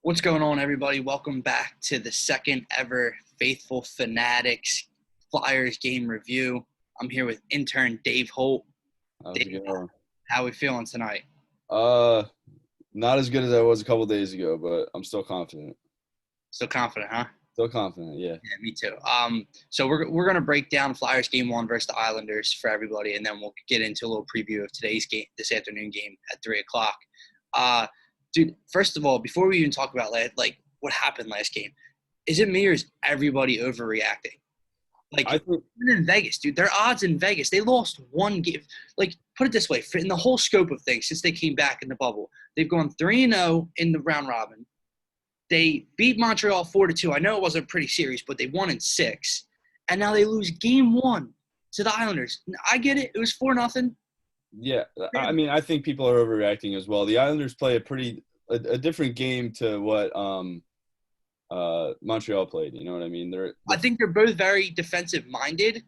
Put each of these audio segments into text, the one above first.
What's going on, everybody? Welcome back to the second ever Faithful Fanatics Flyers game review. I'm here with intern Dave Holt. How's it Dave, going? how we feeling tonight? Uh, Not as good as I was a couple days ago, but I'm still confident. Still confident, huh? Still confident, yeah. Yeah, me too. So we're gonna break down Flyers game one versus the Islanders for everybody, and then we'll get into a little preview of today's game, this afternoon game at 3 o'clock. Uh, Dude, first of all, before we even talk about what happened last game, is it me or is everybody overreacting? Like, I think, even in Vegas, dude, their odds in Vegas, they lost one game. Like, put it this way, in the whole scope of things, since they came back in the bubble, they've gone 3-0 in the round robin. They beat Montreal 4-2. I know it wasn't a pretty series, but they won in six. And now they lose game one to the Islanders. I get it. It was 4-0. yeah. I think people are overreacting as well. The Islanders play a different game to what Montreal played. You know what I mean? I think they're both very defensive minded.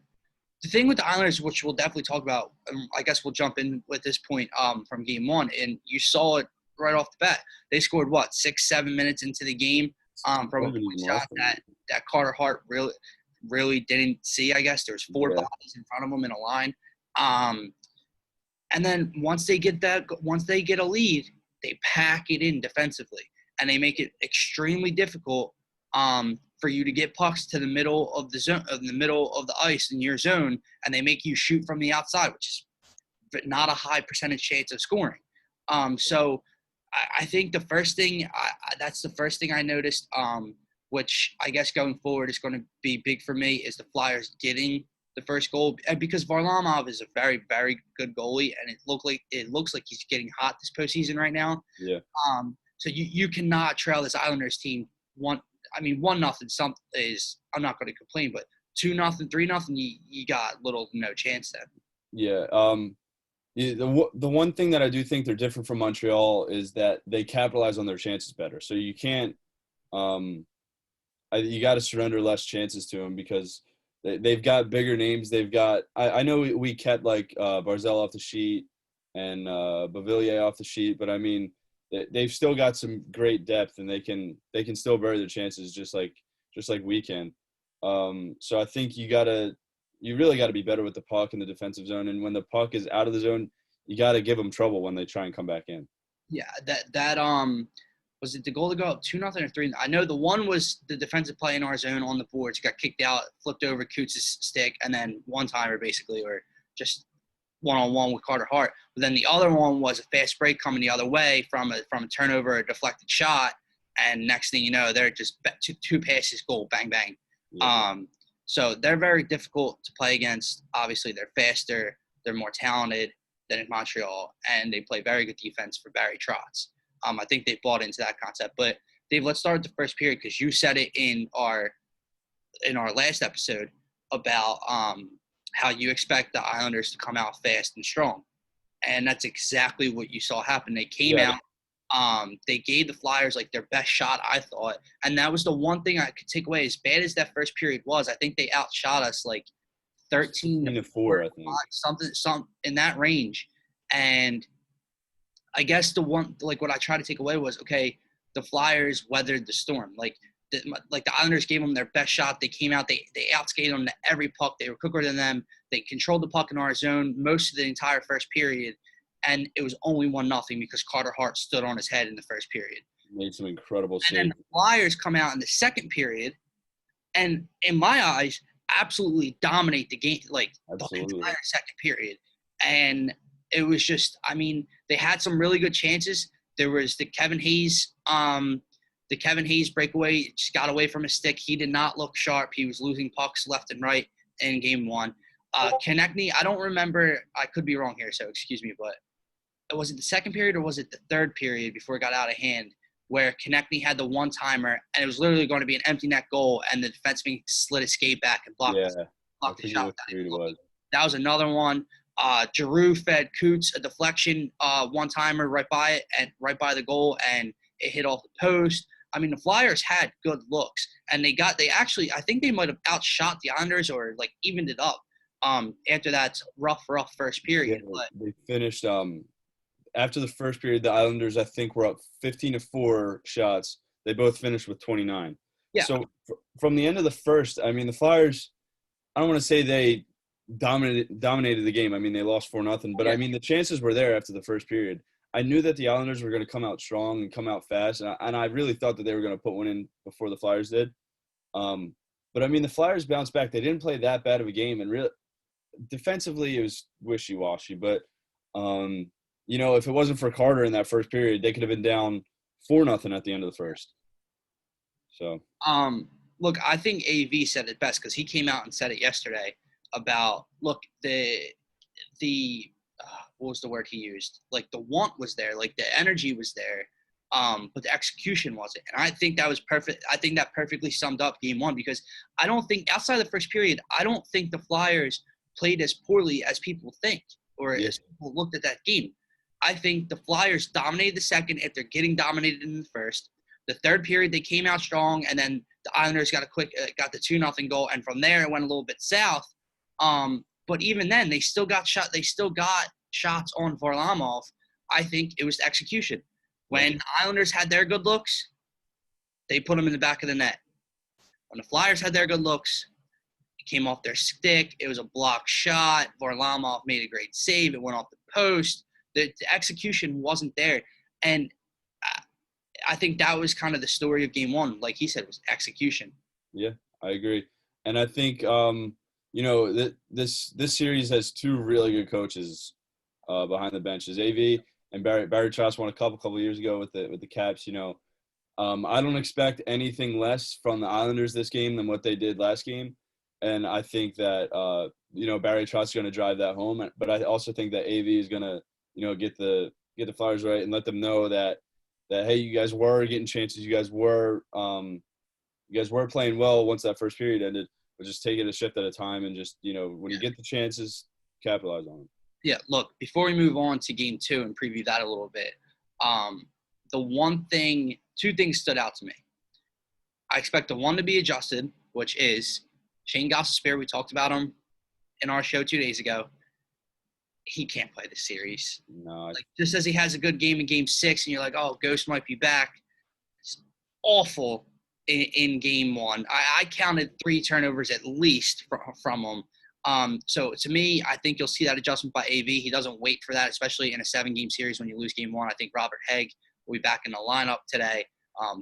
The thing with the Islanders, which we'll definitely talk about, I guess we'll jump in with this point from game one, and you saw it right off the bat. They scored what 6-7 minutes into the game from a point shot that Carter Hart really didn't see. I guess there's four Yeah, bodies in front of him in a line, and then once they get a lead, they pack it in defensively, and they make it extremely difficult for you to get pucks to the middle of the zone, of the middle of the ice in your zone, and they make you shoot from the outside, which is not a high percentage chance of scoring. So I think the first thing that's the first thing I noticed, which I guess going forward is going to be big for me, is the Flyers getting the first goal, and because Varlamov is a very, very good goalie, and it looks like he's getting hot this postseason right now. yeah. So you cannot trail this Islanders team one. I mean, 1-0 something is, I'm not going to complain, but 2-0, 3-0, you got little to no chance then. Yeah. Yeah, the one thing that I do think they're different from Montreal is that they capitalize on their chances better. So you can't, you got to surrender less chances to them because they've got bigger names. They've got, I know we kept like Barzell off the sheet and Bavillier off the sheet, but I mean, they've still got some great depth and they can still bury their chances just like we can. So I think you really got to be better with the puck in the defensive zone. And when the puck is out of the zone, you got to give them trouble when they try and come back in. Yeah, that was it the goal to go up 2-0 or 3? I know the one was the defensive play in our zone on the boards, got kicked out, flipped over Coots' stick, and then one timer basically, or just one-on-one with Carter Hart. But then the other one was a fast break coming the other way from a turnover, a deflected shot, and next thing you know, they're just two passes, goal, bang bang. Yeah. So they're very difficult to play against. Obviously, they're faster, they're more talented than in Montreal, and they play very good defense for Barry Trotz. I think they bought into that concept. But Dave, let's start the first period because you said it in our last episode about how you expect the Islanders to come out fast and strong, and that's exactly what you saw happen. They came Yeah. out. They gave the Flyers like their best shot, I thought, and that was the one thing I could take away. As bad as that first period was, I think they outshot us like 13 to 4, I think. something in that range. And I guess the one, like what I tried to take away was, okay, the Flyers weathered the storm. Like the Islanders gave them their best shot. They came out, they outskated them to every puck. They were quicker than them. They controlled the puck in our zone most of the entire first period. And it was only 1-0 because Carter Hart stood on his head in the first period. Made some incredible And then saves. the Flyers come out in the second period, and in my eyes, absolutely dominate the game, like the Absolutely. entire second period. And it was just, I mean, they had some really good chances. There was the Kevin Hayes breakaway, just got away from his stick. He did not look sharp. He was losing pucks left and right in game one. Konechny, I don't remember. I could be wrong here, so excuse me, but was it the second period or was it the third period before it got out of hand where Konechny had the one-timer and it was literally going to be an empty net goal and the defenseman slid his skate back and blocked Yeah. I the forget shot. what period it was. That was another one. Giroux fed Coots a deflection one-timer right by it and right by the goal, and it hit off the post. I mean, the Flyers had good looks, and they actually, I think they might have outshot the Islanders or like evened it up after that rough first period. Yeah, But they finished after the first period, the Islanders, I think, were up 15-4 shots. They both finished with 29. Yeah. So from the end of the first, I mean, the Flyers, I don't want to say they dominated the game. I mean, they lost 4-0, but Yeah. I mean, the chances were there after the first period. I knew that the Islanders were going to come out strong and come out fast, and I really thought that they were going to put one in before the Flyers did. But I mean, the Flyers bounced back. They didn't play that bad of a game, and really defensively it was wishy-washy. But you know, if it wasn't for Carter in that first period, they could have been down 4-0 at the end of the first. So look, I think AV said it best because he came out and said it yesterday about the what was the word he used? Like the want was there, like the energy was there, but the execution wasn't. And I think that was perfect. I think that perfectly summed up game one because I don't think outside of the first period, I don't think the Flyers played as poorly as people think or as people looked at that game. I think the Flyers dominated the second after getting dominated in the first. The third period, they came out strong, and then the Islanders got the 2-0 goal, and from there it went a little bit south. But even then, they still got shots on Varlamov. I think it was execution. When the Islanders had their good looks, they put them in the back of the net. When the Flyers had their good looks, it came off their stick. It was a blocked shot. Varlamov made a great save. It went off the post. The execution wasn't there. And I think that was kind of the story of game one. Like he said, was execution. Yeah, I agree. And I think, you know, this series has two really good coaches behind the benches. AV and Barry Trotz won a couple years ago with the Caps. You know, I don't expect anything less from the Islanders this game than what they did last game. And I think that, you know, Barry Trotz is going to drive that home. But I also think that AV is going to, you know, get the Flyers right and let them know that hey, you guys were getting chances. You guys were playing well once that first period ended. But just take it a shift at a time and just, you know, when you get the chances, capitalize on them. Yeah, look, before we move on to game two and preview that a little bit, two things stood out to me. I expect the one to be adjusted, which is Shane Gostisbehere. We talked about him in our show 2 days ago. He can't play the series. No. Like, just as he has a good game in game 6 and you're like, oh, Ghost might be back. It's awful in game one. I counted 3 turnovers at least from him. So to me, I think you'll see that adjustment by AV. He doesn't wait for that, especially in a 7-game series when you lose game one. I think Robert Haig will be back in the lineup today,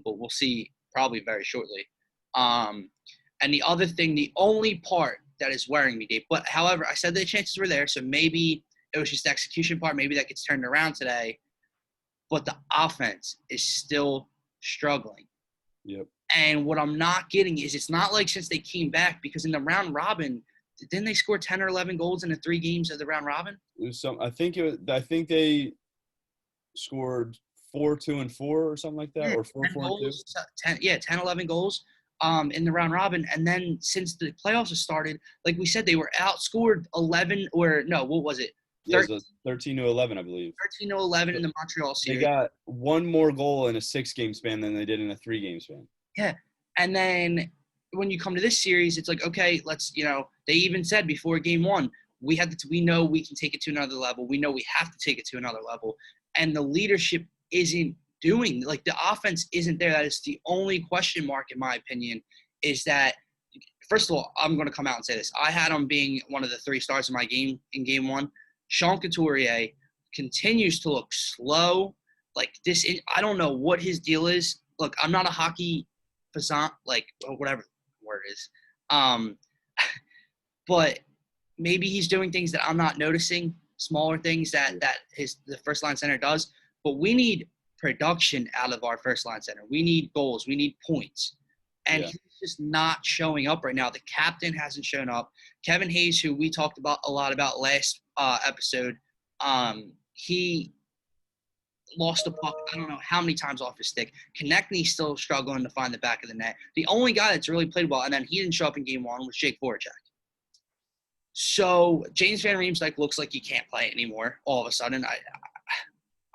but we'll see probably very shortly. And the other thing, the only part that is worrying me, Dave, but however, I said the chances were there, so maybe it was just the execution part. Maybe that gets turned around today. But the offense is still struggling. Yep. And what I'm not getting is it's not like since they came back, because in the round robin, didn't they score 10 or 11 goals in the 3 games of the round robin? It was I think they scored 4-2 and 4 or something like that, Yeah, or 4-4 and 2. 10, 11 goals in the round robin. And then since the playoffs have started, like we said, they were outscored 11 or no, what was it? 13-11, I believe. 13-11 in the Montreal series. They got one more goal in a 6-game span than they did in a 3-game span. Yeah. And then when you come to this series, it's like, okay, let's, you know, they even said before game one, we know we can take it to another level. We know we have to take it to another level. And the leadership isn't doing, like the offense isn't there. That is the only question mark, in my opinion, is that, first of all, I'm going to come out and say this. I had him being one of the 3 stars of my game in game one. Sean Couturier continues to look slow. Like this, I don't know what his deal is. Look, I'm not a hockey fazant, like whatever the word is. But maybe he's doing things that I'm not noticing, smaller things that the first line center does. But we need production out of our first line center. We need goals. We need points. And he's just not showing up right now. The captain hasn't shown up. Kevin Hayes, who we talked about a lot about last episode, he lost the puck I don't know how many times off his stick. Konechny's still struggling to find the back of the net. The only guy that's really played well, and then he didn't show up in game one, was Jake Voracek. So James Van Riemsdyk looks like he can't play anymore all of a sudden.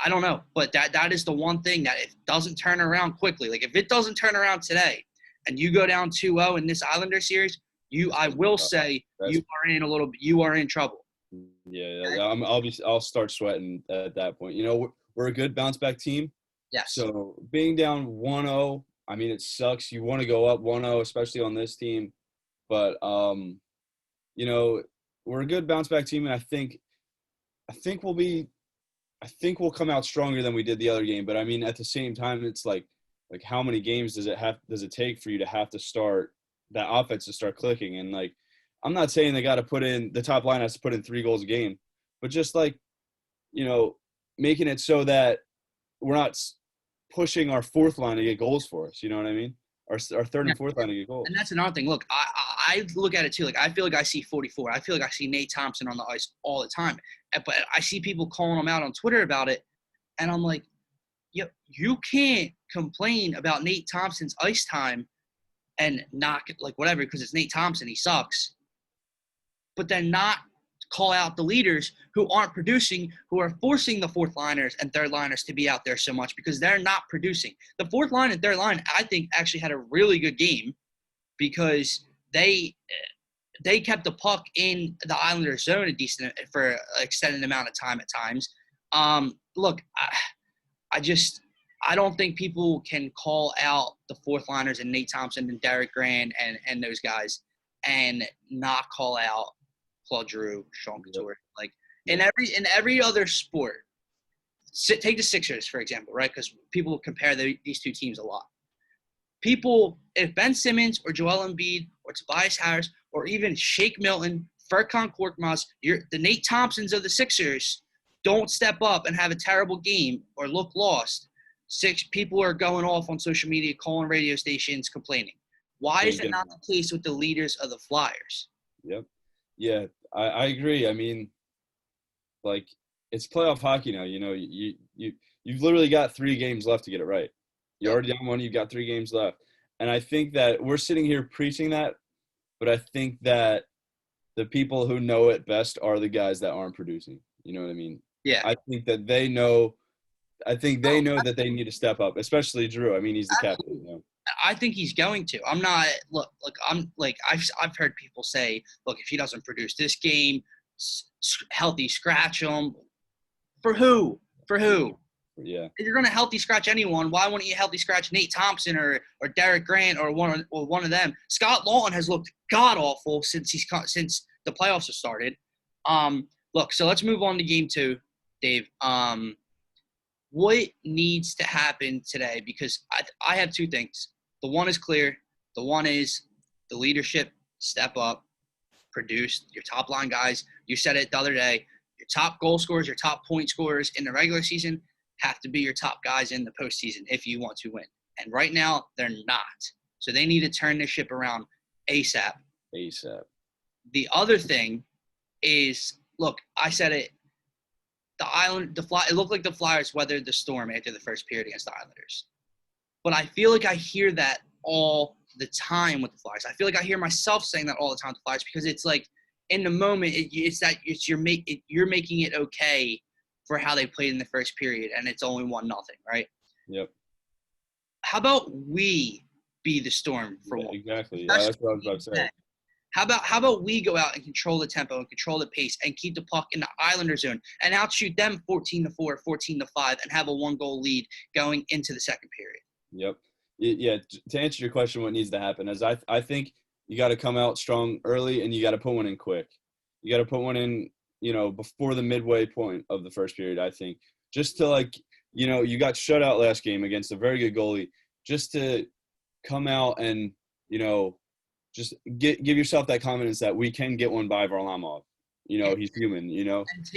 I don't know, but that is the one thing that it doesn't turn around quickly. Like if it doesn't turn around today and you go down 2-0 in this Islander series, I will say you are in trouble. Yeah, I'll start sweating at that point. You know, we're a good bounce back team. Yes. So being down 1-0, I mean, it sucks. You want to go up 1-0, especially on this team. But, you know, we're a good bounce back team, and I think we'll come out stronger than we did the other game. But I mean, at the same time, it's like how many games does it take for you to have to start that offense to start clicking? And like, I'm not saying they got to put in the top line has to put in 3 goals a game, but just like, you know, making it so that we're not pushing our fourth line to get goals for us. You know what I mean? Our third and fourth line to get goals. And that's another thing. Look, I look at it too. Like, I feel like I see 44. I feel like I see Nate Thompson on the ice all the time. But I see people calling him out on Twitter about it. And I'm like, you can't complain about Nate Thompson's ice time and not, like, whatever, because it's Nate Thompson. He sucks. But then not call out the leaders who aren't producing, who are forcing the fourth liners and third liners to be out there so much because they're not producing. The fourth line and third line, I think, actually had a really good game because they kept the puck in the Islanders' zone a decent for an extended amount of time at times. Look, I don't think people can call out the fourth liners and Nate Thompson and Derek Grant and those guys and not call out Claude Giroux, Sean Couture. Like, in every other sport, take the Sixers, for example, right? Because people compare these two teams a lot. If Ben Simmons or Joel Embiid or Tobias Harris or even Shake Milton, Furkan Korkmaz, the Nate Thompsons of the Sixers don't step up and have a terrible game or look lost, people are going off on social media, calling radio stations, complaining. Why is it not the case with the leaders of the Flyers? Yep. Yeah, I agree. I mean, like, it's playoff hockey now. You know, you've literally got 3 games left to get it right. You're already down 1. You've got 3 games left. And I think that we're sitting here preaching that, but I think that the people who know it best are the guys that aren't producing. You know what I mean? Yeah. I think that they know – I think they know that they need to step up, especially Drew. I mean, he's the captain. You know? I think he's going to. I'm not – look, I've heard people say, look, if he doesn't produce this game, healthy scratch him. For who? Yeah. If you're going to healthy scratch anyone, why wouldn't you healthy scratch Nate Thompson or Derek Grant or one of them? Scott Laughton has looked god-awful since the playoffs have started. Look, so let's move on to game 2, Dave. What needs to happen today? Because I have 2 things. The one is clear. The one is the leadership, step up, produce your top line guys. You said it the other day. Your top goal scorers, your top point scorers in the regular season have to be your top guys in the postseason if you want to win. And right now, they're not. So they need to turn this ship around ASAP. The other thing is, look, I said it. It looked like the Flyers weathered the storm after the first period against the Islanders. But I feel like I hear that all the time with the Flyers. I feel like I hear myself saying that all the time with the Flyers because it's like in the moment, you're making it okay for how they played in the first period, and it's only 1-0, right? Yep. How about we be the storm for one? Exactly. That's what I was about to say. How about we go out and control the tempo and control the pace and keep the puck in the Islander zone and outshoot them 14-4, 14-5, and have a 1-goal lead going into the second period? Yep. Yeah. To answer your question, what needs to happen is I think you got to come out strong early and you got to put one in quick. You got to put one in, you know, before the midway point of the first period. I think just to, like, you know, you got shut out last game against a very good goalie. Just to come out and, you know, just give yourself that confidence that we can get one by Varlamov. You know, he's human, you know. And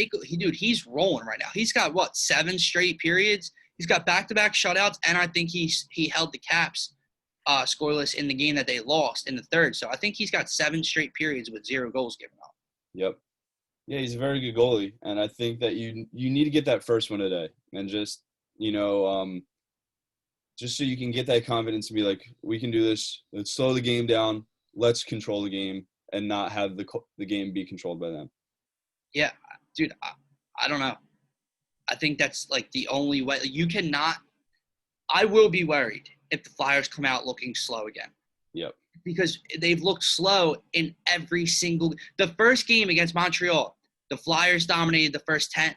he's rolling right now. He's got, 7 straight periods? He's got back-to-back shutouts, and I think he held the Caps scoreless in the game that they lost in the third. So I think he's got 7 straight periods with 0 goals given up. Yep. Yeah, he's a very good goalie, and I think that you need to get that first one today and just, you know, just so you can get that confidence and be like, we can do this. Let's slow the game down. Let's control the game and not have the game be controlled by them. Yeah, dude, I don't know. I think that's, like, the only way. You cannot – I will be worried if the Flyers come out looking slow again. Yep. Because they've looked slow in every single – the first game against Montreal, the Flyers dominated the first 10,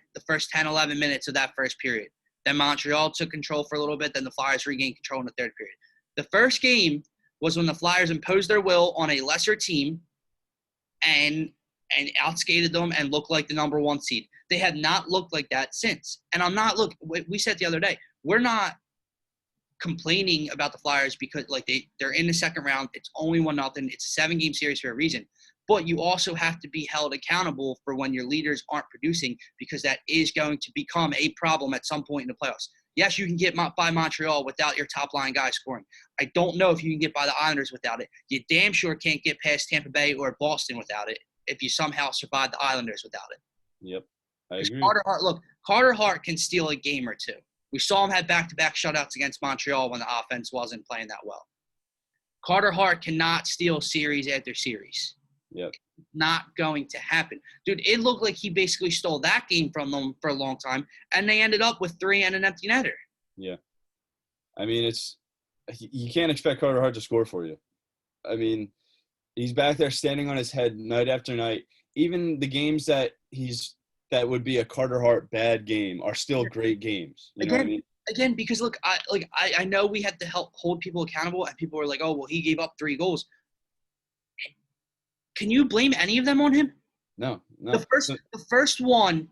11 minutes of that first period. Then Montreal took control for a little bit. Then the Flyers regained control in the third period. The first game was when the Flyers imposed their will on a lesser team and outskated them and looked like the number one seed. They have not looked like that since. And I'm not we said the other day, we're not complaining about the Flyers because like they're in the second round. It's only 1-0. It's a 7-game series for a reason. But you also have to be held accountable for when your leaders aren't producing, because that is going to become a problem at some point in the playoffs. Yes, you can get by Montreal without your top-line guy scoring. I don't know if you can get by the Islanders without it. You damn sure can't get past Tampa Bay or Boston without it if you somehow survive the Islanders without it. Yep, I agree. Carter Hart can steal a game or two. We saw him have back-to-back shutouts against Montreal when the offense wasn't playing that well. Carter Hart cannot steal series after series. Yep. Not going to happen. Dude, it looked like he basically stole that game from them for a long time, and they ended up with 3 and an empty netter. Yeah. I mean, you can't expect Carter Hart to score for you. I mean, he's back there standing on his head night after night. Even the games that would be a Carter Hart bad game are still great games. You know what I mean? Again, because look, I know we had to help hold people accountable, and people were like, "Oh, well, he gave up 3 goals." Can you blame any of them on him? No. The first one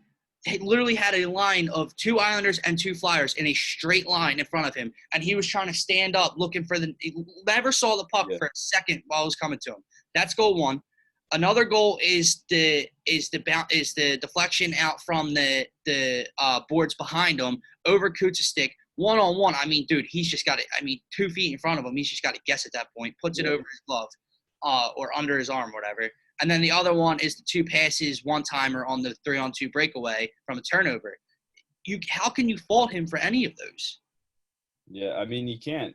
literally had a line of 2 Islanders and 2 Flyers in a straight line in front of him, and he was trying to stand up looking for he never saw the puck for a second while it was coming to him. That's goal 1. Another goal is the deflection out from the boards behind him over Kucha's stick, 1-on-1. I mean, dude, he's just got it. I mean, 2 feet in front of him, he's just got to guess at that point. Puts it over his glove. Or under his arm, whatever. And then the other one is the 2 passes, one-timer on the 3-on-2 breakaway from a turnover. How can you fault him for any of those? Yeah, I mean, you can't.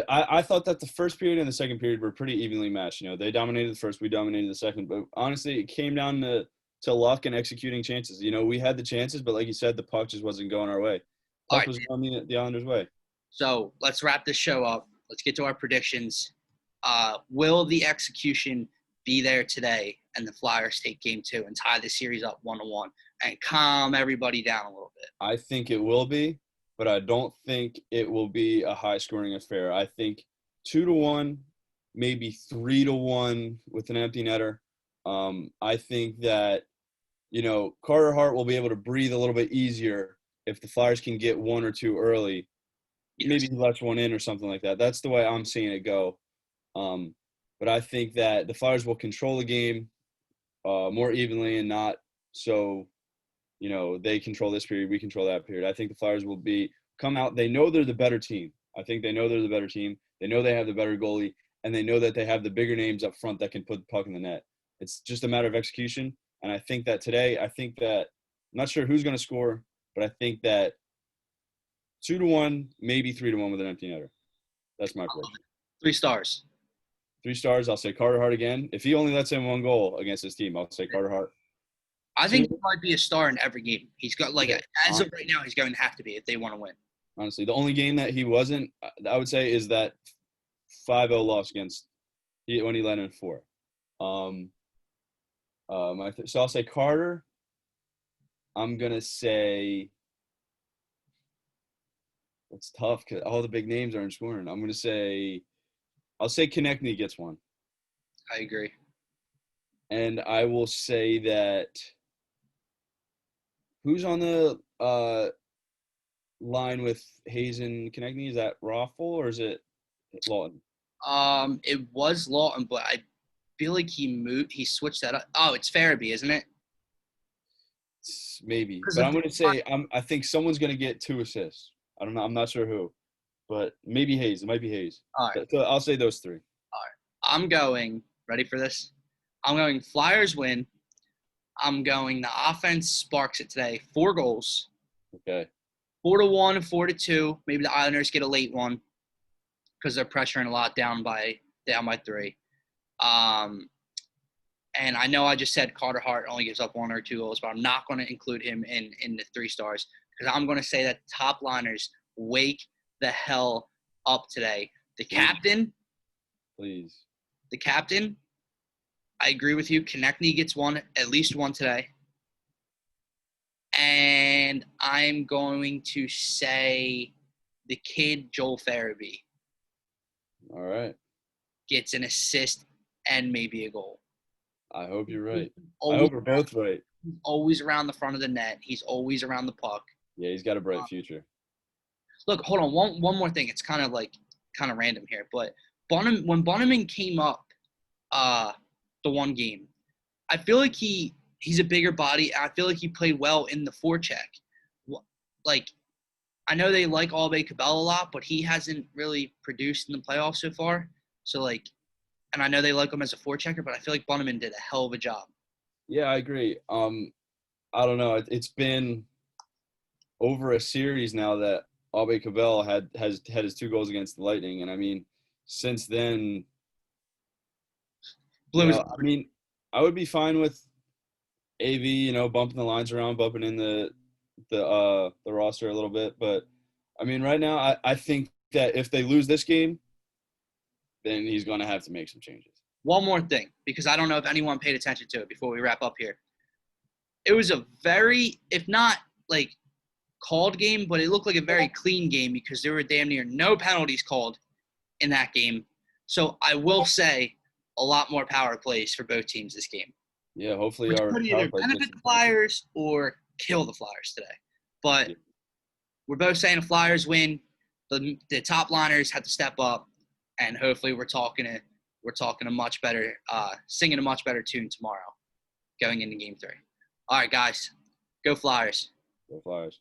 I thought that the first period and the second period were pretty evenly matched. You know, they dominated the first, we dominated the second. But honestly, it came down to luck and executing chances. You know, we had the chances, but like you said, the puck just wasn't going our way. Puck was going the Islanders' way. So let's wrap this show up. Let's get to our predictions. Will the execution be there today and the Flyers take game 2 and tie the series up 1-1 and calm everybody down a little bit? I think it will be, but I don't think it will be a high-scoring affair. I think 2-1, maybe 3-1 with an empty netter. I think that, you know, Carter Hart will be able to breathe a little bit easier if the Flyers can get 1 or 2 early. Yes. Maybe he lets one in or something like that. That's the way I'm seeing it go. But I think that the Flyers will control the game more evenly and not so, you know, they control this period, we control that period. I think the Flyers will come out. They know they're the better team. I think they know they're the better team. They know they have the better goalie, and they know that they have the bigger names up front that can put the puck in the net. It's just a matter of execution. And I think that today, I'm not sure who's going to score, but I think that 2-1, maybe 3-1 with an empty netter. That's my prediction. 3 stars. 3 stars. I'll say Carter Hart again. If he only lets in 1 goal against his team, I'll say Carter Hart. I think he might be a star in every game. He's got as of right now, he's going to have to be if they want to win. Honestly, the only game that he wasn't, I would say, is that 5-0 loss when he let in 4. So I'll say Carter. I'm gonna say. It's tough because all the big names aren't scoring. I'll say Konechny gets 1. I agree. And I will say that who's on the line with Hayes and Konechny? Is that Raffle or is it Lawton? It was Lawton, but I feel like he switched that up. Oh, it's Farabee, isn't it? Maybe. But I'm gonna say I think someone's gonna get 2 assists. I don't know. I'm not sure who, but maybe Hayes. It might be Hayes. All right. So I'll say those 3. All right. I'm going. Ready for this? I'm going Flyers win. I'm going the offense sparks it today. 4 goals. Okay. 4-1, 4-2. Maybe the Islanders get a late one because they're pressuring a lot down by 3. And I know I just said Carter Hart only gives up 1 or 2 goals, but I'm not going to include him in the 3 stars because I'm going to say that top liners wake the hell up today. The captain. Please. The captain. I agree with you. Konechny gets 1, at least 1 today. And I'm going to say the kid Joel Farabee All right. gets an assist and maybe a goal. I hope you're right. I Always, hope we're both right. always around the front of the net. He's always around the puck. Yeah, he's got a bright future. Look, hold on. One more thing. It's kind of random here, but when Bonneman came up, the one game, I feel like he's a bigger body. I feel like he played well in the forecheck. Like, I know they like Albe Cabell a lot, but he hasn't really produced in the playoffs so far. So, like, and I know they like him as a forechecker, but I feel like Bonneman did a hell of a job. Yeah, I agree. I don't know. It's been over a series now that Albe Cabell has had his 2 goals against the Lightning, and I mean, since then, I mean, I would be fine with AV, bumping the lines around, bumping in the roster a little bit, but I mean, right now, I think that if they lose this game, then he's going to have to make some changes. One more thing, because I don't know if anyone paid attention to it before we wrap up here. It was a very, if not like called game, but it looked like a very clean game because there were damn near no penalties called in that game. So I will say a lot more power plays for both teams this game. Yeah, hopefully Which our could either benefit the Flyers or kill the Flyers today. But we're both saying the Flyers win. The top liners have to step up, and hopefully we're talking a much better, singing a much better tune tomorrow, going into Game 3. All right, guys, go Flyers. Go Flyers.